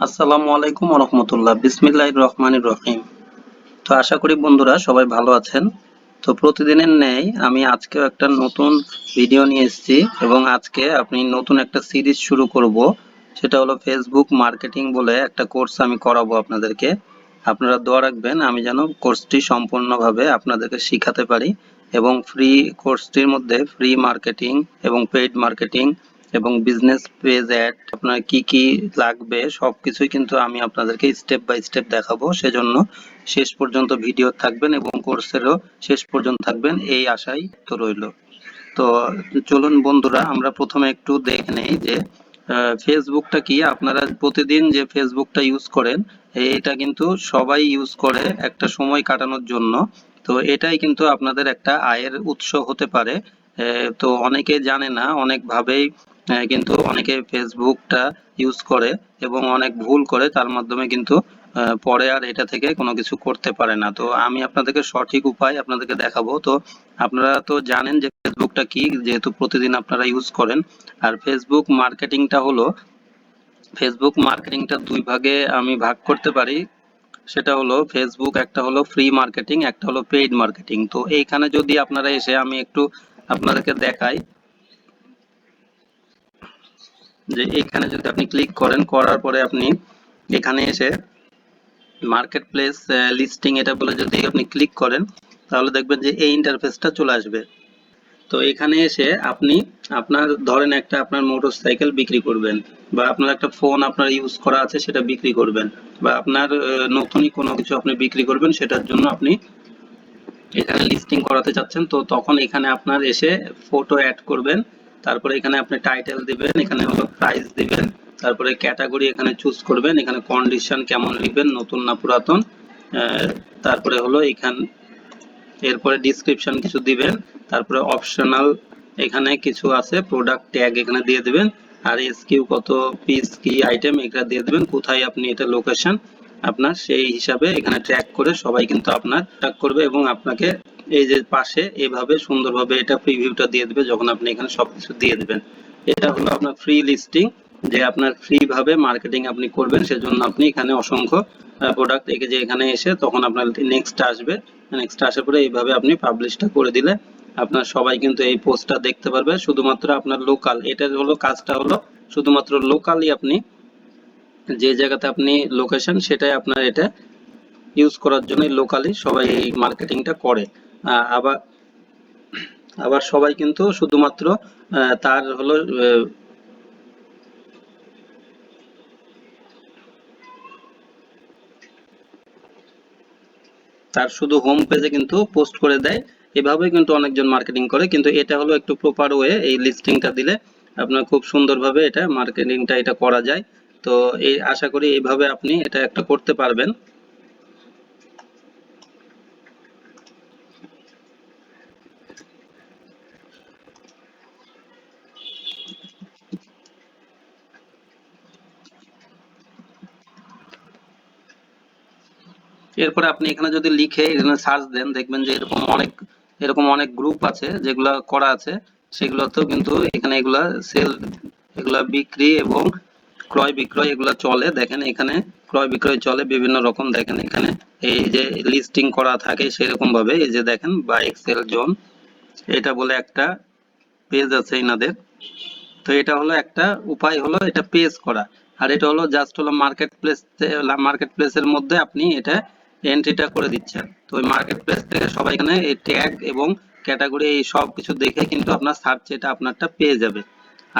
আসসালামু আলাইকুম রহমতুল্লাহ, বিসমিল্লাহির রহমানির রহিম। তো আশা করি বন্ধুরা সবাই ভালো আছেন। তো প্রতিদিনের ন্যায় আমি আজকেও একটা নতুন ভিডিও নিয়ে এসেছি এবং আজকে আপনি নতুন একটা সিরিজ শুরু করব। সেটা হলো ফেসবুক মার্কেটিং বলে একটা কোর্স আমি করাবো আপনাদেরকে। আপনারা দোয়া রাখবেন আমি যেন কোর্সটি সম্পূর্ণভাবে আপনাদেরকে শিখাতে পারি এবং ফ্রি কোর্সটির মধ্যে ফ্রি মার্কেটিং এবং পেইড মার্কেটিং এবং বিজনেস পেজ অ্যাড আপনার কি কি লাগবে সবকিছুই কিন্তু আমি আপনাদেরকে স্টেপ বাই স্টেপ দেখাবো। সেজন্য শেষ পর্যন্ত ভিডিও থাকবেন এবং কোর্সেরও শেষ পর্যন্ত থাকবেন এই আশাই তো রইল। তো চলুন বন্ধুরা আমরা প্রথমে একটু দেখে নেই যে ফেসবুকটা কি। আপনারা প্রতিদিন যে ফেসবুকটা ইউজ করেন এটা কিন্তু সবাই ইউজ করে একটা সময় কাটানোর জন্য। তো এটাই কিন্তু আপনাদের একটা আয়ের উৎস হতে পারে। তো অনেকে জানে না, অনেক ভাবেই কিন্তু অনেকে ফেসবুকটা ইউজ করে এবং অনেক ভুল করে, তার মাধ্যমে কিন্তু পরে আর এটা থেকে কোনো কিছু করতে পারে না। তো আমি আপনাদেরকে সঠিক উপায় আপনাদেরকে দেখাবো। তো আপনারা তো জানেন যে ফেসবুকটা কি, যেহেতু প্রতিদিন আপনারা ইউজ করেন। আর ফেসবুক মার্কেটিংটা দুই ভাগে আমি ভাগ করতে পারি। সেটা হলো ফেসবুক, একটা হলো ফ্রি মার্কেটিং, একটা হলো পেইড মার্কেটিং। তো এইখানে যদি আপনারা এসে আমি একটু আপনাদেরকে দেখাই যে এইখানে যদি আপনি ক্লিক করেন, করার পরে আপনি এখানে এসে মার্কেট প্লেস লিস্টিং এটা বলে যদি আপনি ক্লিক করেন, তাহলে দেখবেন যে এই ইন্টারফেসটা চলে আসবে। তো এখানে এসে আপনি আপনার ধরেন একটা আপনার মোটরসাইকেল বিক্রি করবেন, বা আপনার একটা ফোন আপনার ইউজ করা আছে সেটা বিক্রি করবেন, বা আপনার নতুনই কোনো কিছু আপনি বিক্রি করবেন, সেটার জন্য আপনি এখানে লিস্টিং করাতে চাচ্ছেন। তো তখন এখানে আপনার এসে ফটো অ্যাড করবেন, তারপরে এখানে আপনি টাইটেল দিবেন, এখানে হলো প্রাইস দিবেন, তারপরে ক্যাটাগরি এখানে চুজ করবেন, এখানে কন্ডিশন কেমন লিখবেন, নতুন না পুরাতন, তারপরে হলো এরপরে ডিসক্রিপশন কিছু দিবেন, তারপরে অপশনাল এখানে কিছু আছে, প্রোডাক্ট ট্যাগ এখানে দিয়ে দিবেন, আর এসকিউ কত পিস কি আইটেম এটা দিয়ে দিবেন, কোথায় আপনি এটা লোকেশন আপনার সেই হিসাবে এখানে ট্র্যাক করে সবাই কিন্তু আপনার ট্র্যাক করবে এবং আপনাকে এই যে পাশে এভাবে সুন্দরভাবে এটা প্রিভিউটা দিয়ে দিবে যখন আপনি এখানে সবকিছু দিয়ে দিবেন। এটা হলো আপনার ফ্রি লিস্টিং, যে আপনার ফ্রি ভাবে মার্কেটিং আপনি করবেন, সেজন্য আপনি এখানে অসংখ্য প্রোডাক্ট একে যে এখানে এসে তখন আপনার নেক্সট আসবে, নেক্সট আসার পরে এইভাবে আপনি পাবলিশটা করে দিলে আপনার সবাই কিন্তু এই পোস্টটা দেখতে পারবে। শুধুমাত্র আপনার লোকাল, এটা হলো কাজটা হলো শুধুমাত্র লোকালি আপনি যে জায়গাতে আপনি লোকেশন সেটাই আপনার এটা ইউজ করার জন্য লোকালি সবাই এই মার্কেটিংটা করে। আবার আবার সবাই কিন্তু শুধুমাত্র তার হলো তার শুধু হোম পেজে কিন্তু পোস্ট করে দেয়। এভাবেই কিন্তু অনেকজন মার্কেটিং করে, কিন্তু এটা হলো একটু প্রপার ওয়ে। এই লিস্টিংটা দিলে আপনার খুব সুন্দরভাবে এটা মার্কেটিংটা এটা করা যায়। তো এই আশা করি এইভাবে আপনি এটা একটা করতে পারবেন। এরপরে আপনি এখানে যদি লিখে এখানে সার্চ দেন, দেখবেন যে এরকম অনেক গ্রুপ আছে যেগুলা করা আছে, সেগুলোতেও কিন্তু এখানে এগুলা সেল, এগুলা বিক্রি এবং ক্রয় বিক্রয় এগুলা চলে। দেখেন এখানে ক্রয় বিক্রয় চলে বিভিন্ন রকম। দেখেন এখানে এই যে লিস্টিং করা থাকে সেরকম ভাবে, এই যে দেখেন বাইক সেল জোন এটা বলে একটা পেজ আছে এনাদের। তো এটা হলো একটা উপায়, হলো এটা পেজ করা। আর এটা হলো জাস্ট হলো মার্কেট প্লেসের মধ্যে আপনি এটা এন্ট্রিটা করে দিচ্ছেন। তো ওই মার্কেট প্লেস থেকে সবাই এখানে এই ট্যাগ এবং ক্যাটাগরি এই সব কিছু দেখে কিন্তু আপনার সার্চ এটা আপনারটা পেয়ে যাবে।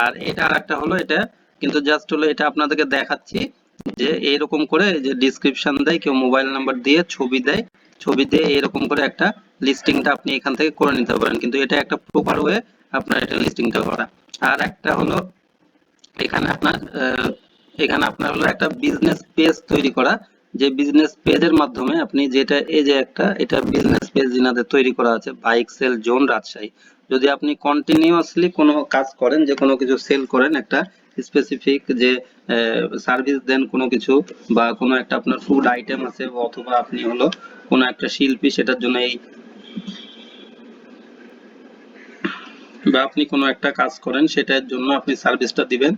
আর এটা আর একটা হলো, এটা কিন্তু জাস্ট হলো এটা আপনাদেরকে দেখাচ্ছি যে এইরকম করে যে ডিসক্রিপশন দেয়, কেউ মোবাইল নাম্বার দিয়ে ছবি দেয়, ছবি দিয়ে এরকম করে একটা লিস্টিংটা আপনি এখান থেকে করে নিতে পারেন, কিন্তু এটা একটা প্রপার ওয়ে আপনার এটা লিস্টিংটা করা। আর একটা হলো এখানে আপনার হলো একটা বিজনেস পেজ তৈরি করা, যে বিজনেস পেজের মাধ্যমে আপনি যেটা এই যে একটা এটা বিজনেস পেজ যেনাদের তৈরি করা আছে বাইক সেল জোন রাজশাহী। যদি আপনি কন্টিনিউয়াসলি কোনো কাজ করেন, যে কোনো কিছু সেল করেন, একটা স্পেসিফিক যে সার্ভিস দেন কোনো কিছু, বা কোনো একটা আপনার ফুড আইটেম আছে, অথবা আপনি হলো কোনো একটা শিল্পী সেটার জন্য এই, বা আপনি কোনো একটা কাজ করেন সেটার জন্য আপনি সার্ভিসটা দিবেন,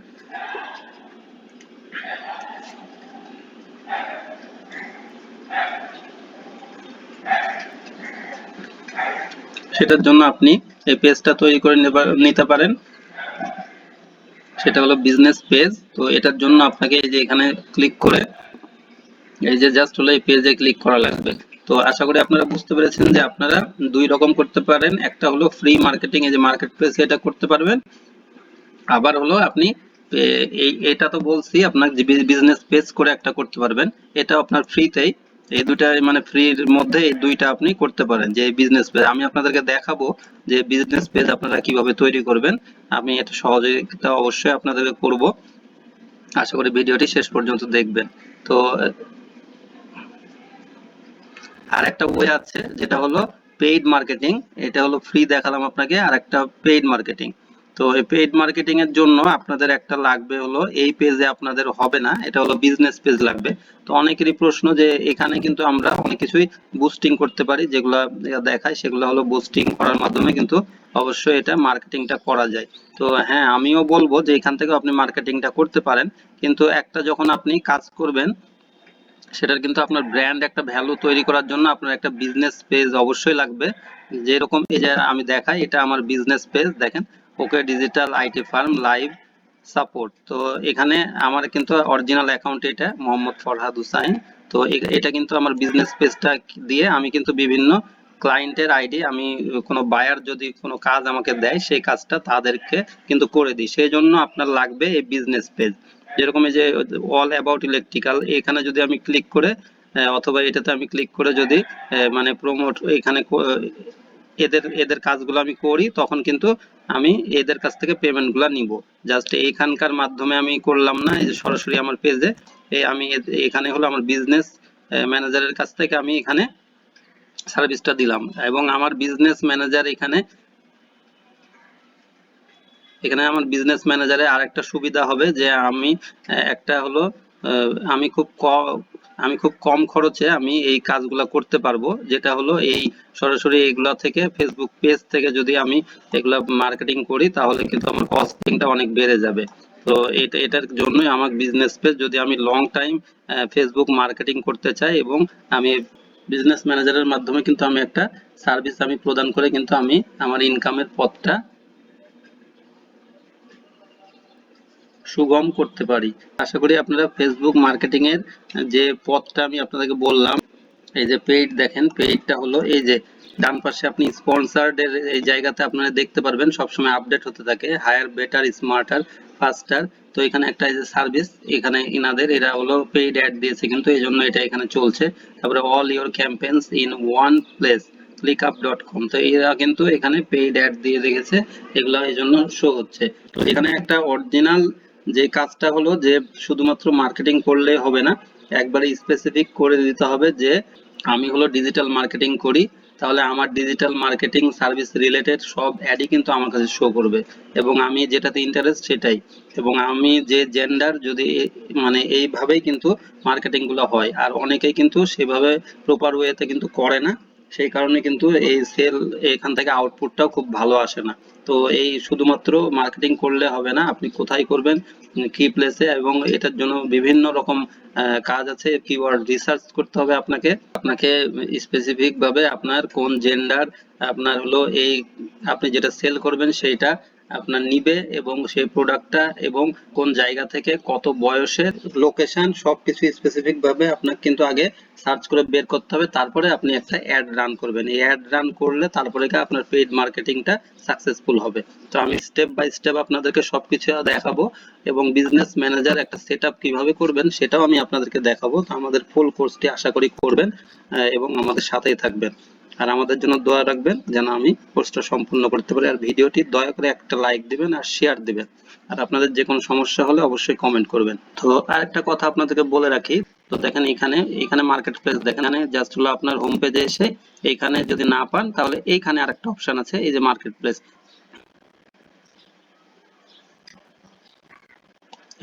সেটার জন্য আপনি এই পেজটা তৈরি করে নিতে পারেন। সেটা হলো বিজনেস পেজ। তো এটার জন্য আপনাকে এই যে এখানে ক্লিক করে এই যে জাস্ট হলো এই পেজে ক্লিক করা লাগবে। তো আশা করি আপনারা বুঝতে পেরেছেন যে আপনারা দুই রকম করতে পারেন। একটা হলো ফ্রি মার্কেটিং, এই যে মার্কেট প্লেস, এটা করতে পারবেন। আবার হলো আপনি এটা তো বলছি আপনার যে বিজনেস পেজ করে একটা করতে পারবেন, এটা আপনার ফ্রিতেই। এই দুইটা মানে ফ্রির মধ্যে এই দুইটা আপনি করতে পারেন। যে বিজনেস পেজ আমি আপনাদেরকে দেখাবো যে বিজনেস পেজ আপনারা কিভাবে তৈরি করবেন। আমি এটা সহযোগিতা অবশ্যই আপনাদেরকে করব। আশা করি ভিডিওটি শেষ পর্যন্ত দেখবেন। তো আর একটা ওয়ে আছে যেটা হলো পেইড মার্কেটিং। এটা হলো ফ্রি দেখালাম আপনাকে, আর একটা পেইড মার্কেটিং। তো এই পেইড মার্কেটিং এর জন্য আপনাদের একটা লাগবে হলো, এই পেজে আপনাদের হবে না, এটা হলো বিজনেস পেজ লাগবে। তো অনেকেরই প্রশ্ন যে এখানে কিন্তু আমরা অনেক কিছুই বুস্টিং করতে পারি, যেগুলা দেখায় সেগুলো হলো বুস্টিং করার মাধ্যমে কিন্তু অবশ্যই এটা মার্কেটিংটা করা যায়। তো হ্যাঁ, আমিও বলবো যে এখান থেকে আপনি মার্কেটিংটা করতে পারেন, কিন্তু একটা যখন আপনি কাজ করবেন সেটার কিন্তু আপনার ব্র্যান্ড একটা ভ্যালু তৈরি করার জন্য আপনার একটা বিজনেস পেজ অবশ্যই লাগবে। যেরকম এই যে আমি দেখাই, এটা আমার বিজনেস পেজ, দেখেন, okay digital IT firm live support. তো এখানে আমার কিন্তু অরিজিনাল অ্যাকাউন্ট এটা মোহাম্মদ ফরহাদ হুসাইন। তো এটা কিন্তু আমার বিজনেস পেজটা দিয়ে আমি কিন্তু বিভিন্ন ক্লায়েন্টের আইডি, আমি কোনো বায়ার যদি কোনো কাজ আমাকে দেয় সেই কাজটা তাদেরকে কিন্তু করে দিই। সেই জন্য আপনার লাগবে এই বিজনেস পেজ। যেরকম এই যে অল অ্যাবাউট ইলেকট্রিক্যাল, এখানে যদি আমি ক্লিক করে অথবা এটাতে আমি ক্লিক করে যদি মানে প্রমোট এখানে এদের এদের কাজগুলো আমি করি, তখন কিন্তু আমি এদের কাছ থেকে পেমেন্ট গুলা নিব। জাস্ট এইখানকার মাধ্যমে আমি করলাম না, এই যে সরাসরি আমার পেজে আমি এখানে হলো আমার বিজনেস ম্যানেজারের কাছ থেকে আমি এখানে সার্ভিসটা দিলাম, এবং আমার বিজনেস ম্যানেজার এখানে এখানে আমার বিজনেস ম্যানেজারে আরেকটা সুবিধা হবে যে আমি একটা হলো আমি খুব কম খরচে আমি এই কাজগুলা করতে পারবো। যেটা হলো এই সরাসরি এগুলা থেকে ফেসবুক পেজ থেকে যদি আমি এগুলা মার্কেটিং করি তাহলে কিন্তু আমার কস্টিংটা অনেক বেড়ে যাবে। তো এটার জন্যই আমার বিজনেস পেজ, যদি আমি লং টাইম ফেসবুক মার্কেটিং করতে চাই এবং আমি বিজনেস ম্যানেজারের মাধ্যমে কিন্তু আমি একটা সার্ভিস আমি প্রদান করে কিন্তু আমি আমার ইনকামের পথটা সুগম করতে পারি। আশা করি আপনারা ফেসবুক মার্কেটিং এর যে পথটা আমি আপনাদেরকে বললাম, এই যে পেইড, দেখেন পেইডটা হলো এই যে ডান পাশে আপনি স্পন্সর্ড এর এই জায়গাতে আপনারা দেখতে পারবেন সবসময় আপডেট হতে থাকে, হায়ার বেটার স্মার্টার ফাস্টার। তো এখানে একটা এই যে সার্ভিস, এখানে ইনাদের এরা হলো পেইড অ্যাড দিয়েছে কিন্তু এই জন্য এটা এখানে চলছে। তারপরে all your campaigns in one place clickup.com, তো এরা কিন্তু এখানে পেইড অ্যাড দিয়ে রেখেছে, এগুলো এই জন্য শো হচ্ছে। তো এখানে একটা অরিজিনাল যে কাজটা হলো যে শুধুমাত্র মার্কেটিং করলে হবে না, একবারে স্পেসিফিক করে দিতে হবে যে আমি হলো ডিজিটাল মার্কেটিং করি, তাহলে আমার ডিজিটাল মার্কেটিং সার্ভিস রিলেটেড সব অ্যাডই কিন্তু আমার কাছে শো করবে, এবং আমি যেটাতে ইন্টারেস্ট সেটাই, এবং আমি যে জেন্ডার যদি মানে এইভাবেই কিন্তু মার্কেটিং গুলো হয়। আর অনেকেই কিন্তু সেভাবে প্রপার ওয়েতে কিন্তু করে না, সেই কারণে কিন্তু এই সেল এখান থেকে আউটপুটটাও খুব ভালো আসে না। তো এই শুধুমাত্র মার্কেটিং করলে হবে না, আপনি কোথায় করবেন, কি প্লেসে, এবং এটার জন্য বিভিন্ন রকম কাজ আছে। কিওয়ার্ড রিসার্চ করতে হবে আপনাকে আপনাকে স্পেসিফিক ভাবে আপনার কোন জেন্ডার আপনার হলো এই আপনি যেটা সেল করবেন সেইটা আপনার নিবে, এবং সেই প্রোডাক্টটা এবং কোন জায়গা থেকে কত বয়সের লোকেশন সবকিছু স্পেসিফিক ভাবে আপনাকে কিন্তু আগে সার্চ করে বের করতে হবে। তারপরে আপনি একটা অ্যাড রান করবেন, এই অ্যাড রান করলে তারপরে আপনার পেইড মার্কেটিংটা সাকসেসফুল হবে। তো আমি স্টেপ বাই স্টেপ আপনাদেরকে সবকিছু দেখাবো, এবং বিজনেস ম্যানেজার একটা সেটআপ কিভাবে করবেন সেটাও আমি আপনাদেরকে দেখাবো। তো আমাদের ফুল কোর্সটি আশা করি করবেন এবং আমাদের সাথেই থাকবেন। আর আমাদের জন্য দোয়া রাখবেন যেন আমি কোর্সটা সম্পূর্ণ করতে পারি। আর ভিডিওটি দয়া করে একটা লাইক দিবেন আর শেয়ার দিবেন। আর আপনাদের যে কোনো সমস্যা হলে অবশ্যই কমেন্ট করবেন। তো আরেকটা কথা আপনাদেরকে বলে রাখি, তো দেখেন এখানে এখানে মার্কেট প্লেস, দেখেন এখানে জাস্ট হলো আপনার হোম পেজে এসে এইখানে যদি না পান তাহলে এইখানে আরেকটা অপশন আছে, এই যে মার্কেট প্লেস,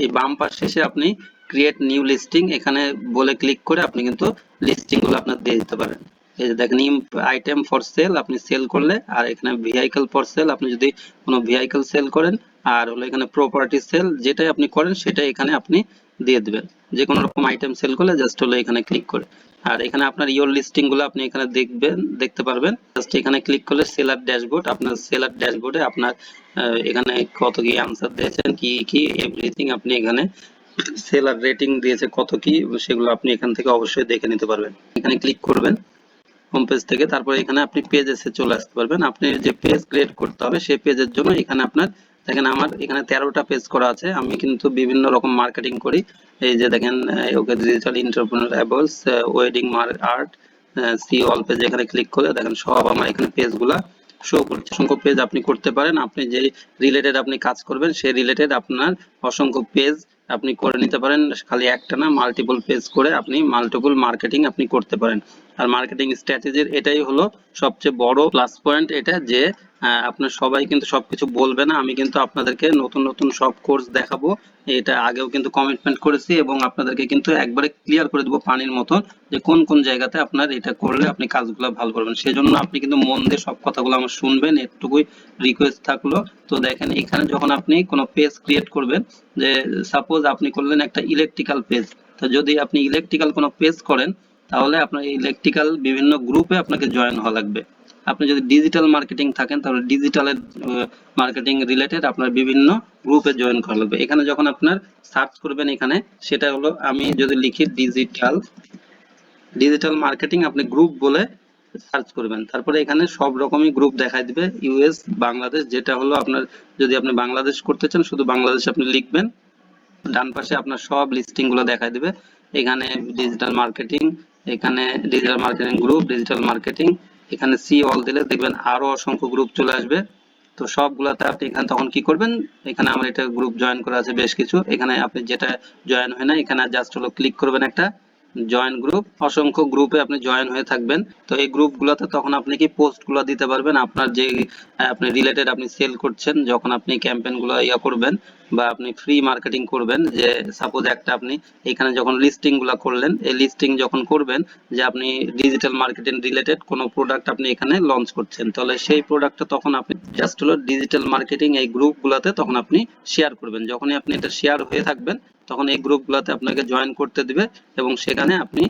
এই বাম পাশে এসে আপনি ক্রিয়েট নিউ লিস্টিং এখানে বলে ক্লিক করে আপনি কিন্তু লিস্টিং গুলো আপনার দিয়ে দিতে পারেন। এই যে দেখেন আইটেম ফর সেল, আপনি সেল করলে, আর এখানে ভেহিকল ফর সেল, আপনি যদি কোনো ভেহিকল সেল করেন, আর হলো এখানে প্রপার্টি সেল, যেটাই আপনি করেন সেটাই এখানে আপনি দিয়ে দিবেন। যে কোনো রকম আইটেম সেল করলে জাস্ট হলো এখানে ক্লিক করে, আর এখানে আপনার ইওর লিস্টিং গুলো আপনি এখানে দেখতে পারবেন। জাস্ট এখানে ক্লিক করলে সেলার ড্যাশবোর্ড, আপনার সেলার ড্যাশবোর্ডে আপনার এখানে কত কি আনসার দিয়েছেন, কি কি এভরিথিং আপনি এখানে সেলার রেটিং দিয়েছে কত কি, সেগুলো আপনি এখান থেকে অবশ্যই দেখে নিতে পারবেন। এখানে ক্লিক করবেন হোম পেজ থেকে, তারপরে এখানে আপনি পেজেসে চলে আসতে পারবেন। আপনি যে পেজ ক্রিয়েট করতে হবে সেই পেজের জন্য এখানে আপনার দেখেন আমার এখানে 13টা পেজ করা আছে। আমি কিন্তু বিভিন্ন রকম মার্কেটিং করি। এই যে দেখেন ওকে ডিজিটাল এন্টারপ্রেনার অ্যাবলস wedding art see all page, এখানে ক্লিক করলে দেখেন সব আমার এখানে পেজগুলা শো করছে। অসংখ্য পেজ আপনি করতে পারেন, আপনি যে রিলেটেড আপনি কাজ করবেন সেই রিলেটেড আপনার অসংখ্য পেজ আপনি করে নিতে পারেন। খালি একটা না, মাল্টিপল পেজ করে আপনি মাল্টিপল মার্কেটিং আপনি করতে পারেন। আর মার্কেটিং স্ট্র্যাটেজির এটাই হলো সবচেয়ে বড় প্লাস পয়েন্ট, এটা যে আপনার সবাই কিন্তু সবকিছু বলবে না। আমি কিন্তু আপনাদেরকে নতুন নতুন সব কোর্স দেখাবো, এটা আগেও কিন্তু কমিটমেন্ট করেছি, এবং আপনাদেরকে কিন্তু একবারে ক্লিয়ার করে দেবো পানির মতন যে কোন কোন জায়গাতে আপনার এটা করলে আপনি কাজগুলো ভালো করবেন। সেজন্য আপনি কিন্তু মন দিয়ে সব কথাগুলো আমার শুনবেন, এটুকুই রিকোয়েস্ট থাকলো। তো দেখেন এখানে যখন আপনি কোনো পেজ ক্রিয়েট করবেন, যে সাপোজ আপনি করলেন একটা ইলেকট্রিক্যাল পেজ, তো যদি আপনি ইলেকট্রিক্যাল কোনো পেজ করেন তাহলে আপনার ইলেকট্রিক্যাল বিভিন্ন গ্রুপে আপনাকে জয়েন হওয়া লাগবে। আপনি যদি ডিজিটাল মার্কেটিং থাকেন তাহলে ডিজিটালের মার্কেটিং রিলেটেড আপনার বিভিন্ন গ্রুপে জয়েন করা লাগবে। এখানে যখন আপনার সার্চ করবেন, এখানে সেটা হলো আমি যদি লিখি ডিজিটাল মার্কেটিং, আপনি গ্রুপ বলে সার্চ করবেন, তারপরে এখানে সব রকমই গ্রুপ দেখায় দিবে, ইউএস বাংলাদেশ, যেটা হলো আপনার যদি আপনি বাংলাদেশ করতে চান শুধু বাংলাদেশ আপনি লিখবেন, ডান পাশে আপনার সব লিস্টিং গুলো দেখায় দিবে। এখানে ডিজিটাল মার্কেটিং, এখানে digital marketing group, digital marketing, এখানে সি অল দিলে দেখবেন আরো অসংখ্য গ্রুপ চলে আসবে। তো সবগুলাতে আপনি এখানে তখন কি করবেন, এখানে আমার এটা গ্রুপ জয়েন করা আছে বেশ কিছু, এখানে আপনি যেটা জয়েন হয় না এখানে জাস্ট হলো ক্লিক করবেন একটা জয়েন গ্রুপ, অসংখ্য গ্রুপে আপনি জয়েন হয়ে থাকবেন। তো এই গ্রুপগুলোতে তখন আপনি কি পোস্টগুলো দিতে পারবেন, আপনার যে আপনি রিলেটেড আপনি সেল করছেন, যখন আপনি ক্যাম্পেইনগুলো করবেন বা আপনি ফ্রি মার্কেটিং করবেন, যে সাপোজ একটা আপনি এখানে যখন লিস্টিং গুলা করলেন, এই লিস্টিং যখন করবেন যে আপনি ডিজিটাল মার্কেটিং রিলেটেড কোনো প্রোডাক্ট আপনি এখানে লঞ্চ করছেন, তাহলে সেই প্রোডাক্টটা তখন আপনি জাস্ট হলো ডিজিটাল মার্কেটিং এই গ্রুপগুলোতে তখন আপনি শেয়ার করবেন। যখনই আপনি এটা শেয়ার হয়ে থাকবেন তখন এই গ্রুপগুলোতে আপনাকে জয়েন করতে দিবে, এবং সেখানে আপনি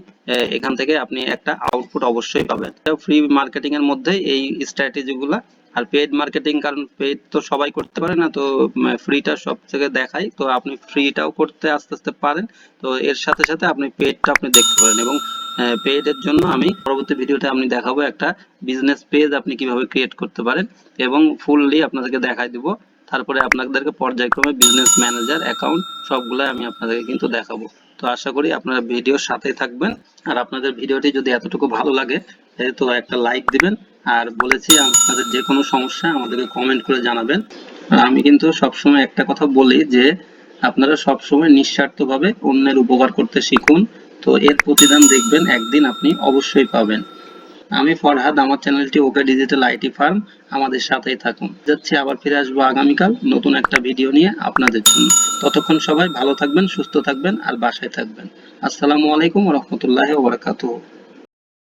এখান থেকে আপনি একটা আউটপুট অবশ্যই পাবেন। ফ্রি মার্কেটিং এর মধ্যে এই স্ট্র্যাটেজিগুলো। আর পেইড মার্কেটিং, কারণ পেইড তো সবাই করতে পারে না, তো ফ্রিটা সব থেকে দেখাই, তো আপনি ফ্রিটাও করতে আস্তে আস্তে পারেন। তো এর সাথে সাথে আপনি পেইডটা আপনি দেখতে পারেন, এবং পেইড এর জন্য আমি পরবর্তী ভিডিওতে আমি দেখাবো একটা বিজনেস পেজ আপনি কিভাবে ক্রিয়েট করতে পারেন, এবং ফুললি আপনাদেরকে দেখাই দিব। তারপরে আপনাদেরকে পর্যায়ক্রমে বিজনেস ম্যানেজার অ্যাকাউন্ট সবগুলো আমি আপনাদেরকে কিন্তু দেখাবো। তো আশা করি আপনারা ভিডিওর সাথেই থাকবেন। আর আপনাদের ভিডিওটি যদি এতটুকু ভালো লাগে তো একটা লাইক দিবেন। আর বলেছি আপনাদের যে কোনো সমস্যা আমাদেরকে কমেন্ট করে জানাবেন। আর আমি কিন্তু সবসময় একটা কথা বলি যে আপনারা সবসময় নিঃস্বার্থভাবে অন্যের উপকার করতে শিখুন, তো এর প্রতিদান দেখবেন একদিন আপনি অবশ্যই পাবেন। আমি ফরহাদ, আমার চ্যানেলটি ওকে ডিজিটাল আইটি ফার্ম, আমাদের সাথেই থাকুন। যাচ্ছি, আবার ফিরে আসবো আগামীকাল নতুন একটা ভিডিও নিয়ে আপনাদের জন্য। ততক্ষণ সবাই ভালো থাকবেন, সুস্থ থাকবেন আর বাসায় থাকবেন। আসসালামু আলাইকুম ওয়া রাহমাতুল্লাহি ওয়া বারাকাতুহু।